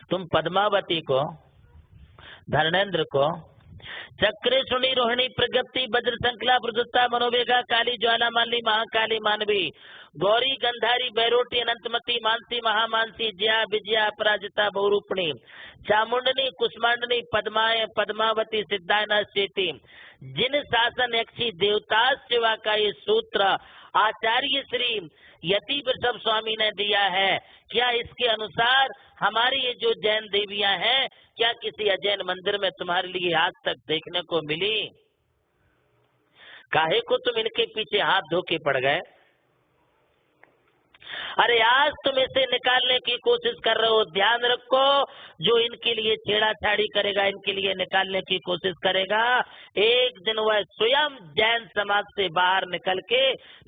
तुम पद्मावती को, धर्मेंद्र को, चक्रे सुनी रोहिणी प्रगति वज्र संकला प्रदुत्ता मनोवेगा काली ज्वाला माली महाकाली मानवी गौरी गंधारी बैरोटी अनंतमती मानसी महामानसी जया विजया अपराजिता बहुरूपणी चामुंडनी कुष्मांडनी पद्माए पद्मावती सिद्धायना चेती जिन शासन यक्षी देवता सेवा का ये सूत्र आचार्य श्री यति वृषभ स्वामी ने दिया है, क्या इसके अनुसार हमारी ये जो जैन देवियां हैं, क्या किसी अजैन मंदिर में तुम्हारे लिए आज तक देखने को मिली? काहे को तुम इनके पीछे हाथ धो के पड़ गए? अरे आज तुम इसे निकालने की कोशिश कर रहे हो, ध्यान रखो, जो इनके लिए छेड़ाछाड़ी करेगा, इनके लिए निकालने की कोशिश करेगा, एक दिन वह स्वयं जैन समाज से बाहर निकल के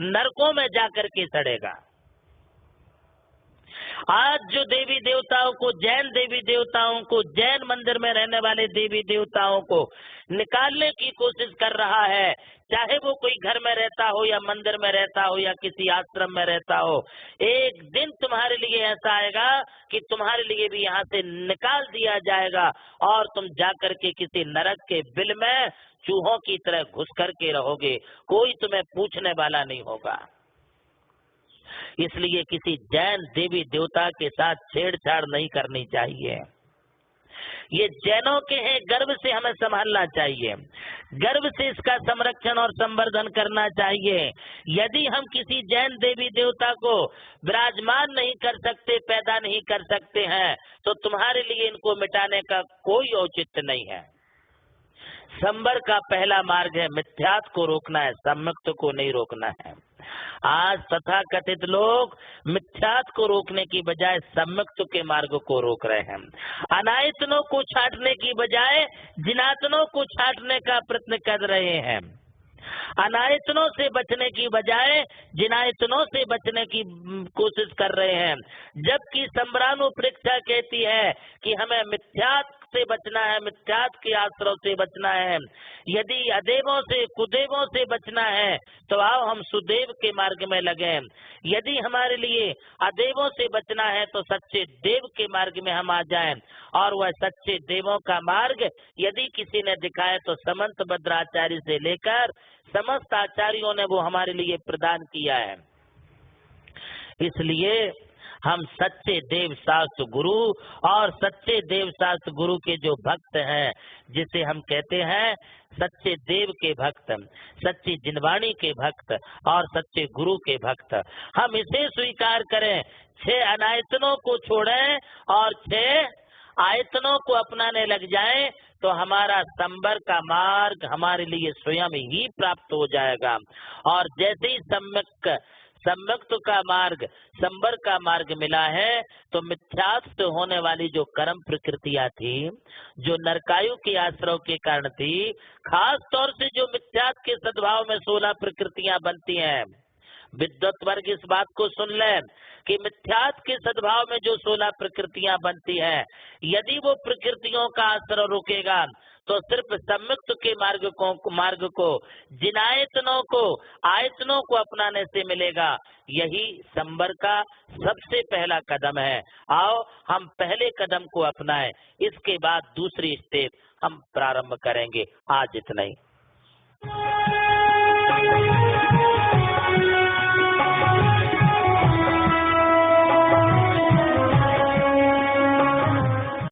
नरकों में जाकर के सड़ेगा। आज जो देवी देवताओं को, जैन देवी देवताओं को, जैन मंदिर में रहने वाले देवी देवताओं को निकालने की कोशिश कर रहा है, चाहे वो कोई घर में रहता हो या मंदिर में रहता हो या किसी आश्रम में रहता हो, एक दिन तुम्हारे लिए ऐसा आएगा कि तुम्हारे लिए भी यहाँ से निकाल दिया जाएगा और तुम जाकर के किसी नरक के बिल में चूहों की तरह घुस करके रहोगे, कोई तुम्हें पूछने वाला नहीं होगा। इसलिए किसी जैन देवी देवता के साथ छेड़छाड़ नहीं करनी चाहिए। ये जैनों के हैं, गर्व से हमें संभालना चाहिए, गर्व से इसका संरक्षण और संवर्धन करना चाहिए। यदि हम किसी जैन देवी देवता को विराजमान नहीं कर सकते, पैदा नहीं कर सकते हैं, तो तुम्हारे लिए इनको मिटाने का कोई औचित्य नहीं है। संवर का पहला मार्ग है मिथ्यात्व को रोकना है, सम्यक्त को नहीं रोकना है। आज तथाकथित लोग मिथ्यात्व को रोकने की बजाय सम्यक्त के मार्ग को रोक रहे हैं। अनायतनों को छांटने की बजाय जिनातनों को छांटने का प्रयत्न कर रहे हैं। अनायतनों से बचने की बजाय जिनायतनों से बचने की कोशिश कर रहे हैं, जबकि सम्रानुप्रेक्षा कहती है कि हमें मिथ्यात्व से बचना है, मिथ्यात्व के आश्रय से बचना है। यदि अदेवों से कुदेवों से बचना है तो आओ हम सुदेव के मार्ग में लगे। यदि हमारे लिए अदेवों से बचना है तो सच्चे देव के मार्ग में हम आ जाएं, और वह सच्चे देवों का मार्ग यदि किसी ने दिखाया तो समंत भद्राचार्य से लेकर समस्त आचार्यों ने वो हमारे लिए प्रदान किया है। इसलिए हम सच्चे देव शास्त्र गुरु और सच्चे देव शास्त्र गुरु के जो भक्त हैं, जिसे हम कहते हैं सच्चे देव के भक्त, सच्ची जिनवाणी के भक्त और सच्चे गुरु के भक्त, हम इसे स्वीकार करें। 6 अनायतनों को छोड़ें और 6 आयतनों को अपनाने लग जाएं, तो हमारा संवर का मार्ग हमारे लिए स्वयं ही प्राप्त हो जाएगा। और जैसे ही सम्यक्त का मार्ग, संवर का मार्ग मिला है, तो मिथ्यात्व होने वाली जो कर्म प्रकृतियां थी, जो नरकायु के आश्रय के कारण थी, खास तौर से जो मिथ्यात्व के सद्भाव में 16 प्रकृतियां बनती हैं। विद्वत वर्ग इस बात को सुन ले कि मिथ्यात्व के सद्भाव में जो 16 प्रकृतियां बनती हैं, यदि वो प्रकृतियों का आश्रय रुकेगा तो सिर्फ सम्यक्त के मार्ग को जिनायतनों को, आयतनों को अपनाने से मिलेगा। यही संवर का सबसे पहला कदम है। आओ हम पहले कदम को अपनाएं, इसके बाद दूसरी स्टेप हम प्रारंभ करेंगे। आज इतना ही।